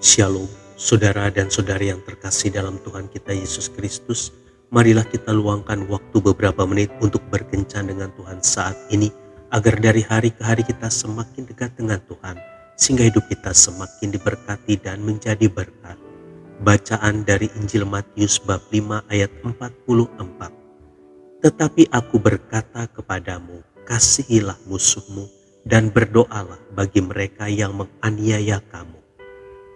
Shalom, saudara dan saudari yang terkasih dalam Tuhan kita Yesus Kristus. Marilah kita luangkan waktu beberapa menit untuk berkencan dengan Tuhan saat ini, agar dari hari ke hari kita semakin dekat dengan Tuhan, sehingga hidup kita semakin diberkati dan menjadi berkat. Bacaan dari Injil Matius bab 5 ayat 44. Tetapi aku berkata kepadamu, kasihilah musuhmu dan berdoalah bagi mereka yang menganiaya kamu.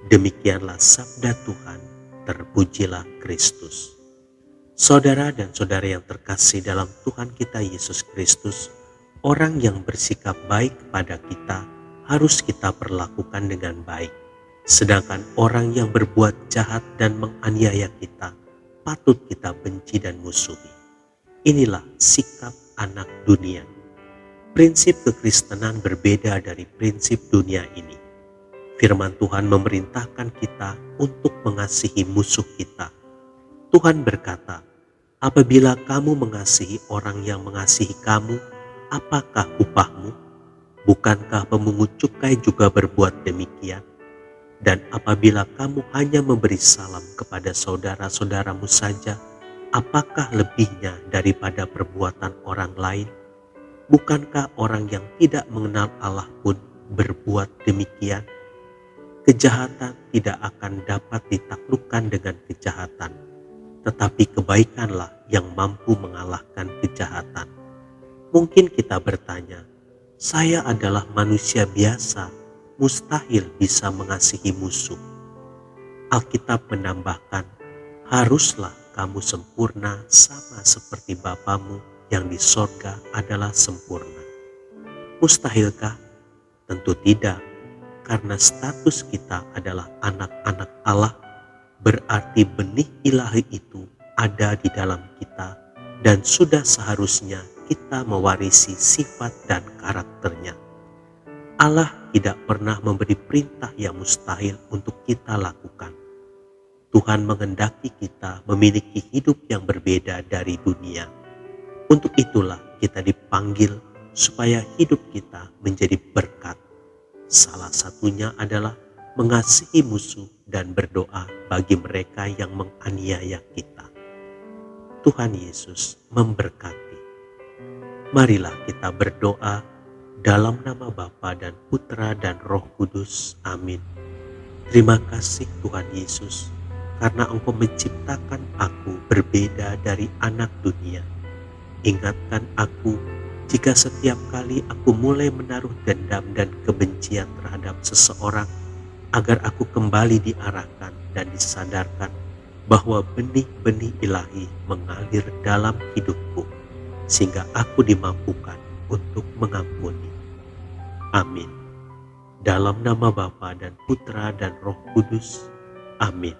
Demikianlah sabda Tuhan, terpujilah Kristus. Saudara dan saudara yang terkasih dalam Tuhan kita Yesus Kristus, orang yang bersikap baik kepada kita harus kita perlakukan dengan baik. Sedangkan orang yang berbuat jahat dan menganiaya kita, patut kita benci dan musuhi. Inilah sikap anak dunia. Prinsip kekristenan berbeda dari prinsip dunia ini. Firman Tuhan memerintahkan kita untuk mengasihi musuh kita. Tuhan berkata, apabila kamu mengasihi orang yang mengasihi kamu, apakah upahmu? Bukankah pemungut cukai juga berbuat demikian? Dan apabila kamu hanya memberi salam kepada saudara-saudaramu saja, apakah lebihnya daripada perbuatan orang lain? Bukankah orang yang tidak mengenal Allah pun berbuat demikian? Kejahatan tidak akan dapat ditaklukkan dengan kejahatan, tetapi kebaikanlah yang mampu mengalahkan kejahatan. Mungkin kita bertanya, saya adalah manusia biasa, mustahil bisa mengasihi musuh. Alkitab menambahkan, haruslah kamu sempurna sama seperti Bapamu yang di sorga adalah sempurna. Mustahilkah? Tentu tidak. Karena status kita adalah anak-anak Allah, berarti benih ilahi itu ada di dalam kita dan sudah seharusnya kita mewarisi sifat dan karakternya. Allah tidak pernah memberi perintah yang mustahil untuk kita lakukan. Tuhan menghendaki kita memiliki hidup yang berbeda dari dunia. Untuk itulah kita dipanggil supaya hidup kita menjadi berkat. Salah satunya adalah mengasihi musuh dan berdoa bagi mereka yang menganiaya kita. Tuhan Yesus memberkati. Marilah kita berdoa dalam nama Bapa dan Putra dan Roh Kudus. Amin. Terima kasih Tuhan Yesus, karena Engkau menciptakan aku berbeda dari anak dunia. Ingatkan aku jika setiap kali aku mulai menaruh dendam dan kebencian terhadap seseorang, agar aku kembali diarahkan dan disadarkan bahwa benih-benih ilahi mengalir dalam hidupku, sehingga aku dimampukan untuk mengampuni. Amin. Dalam nama Bapa dan Putra dan Roh Kudus. Amin.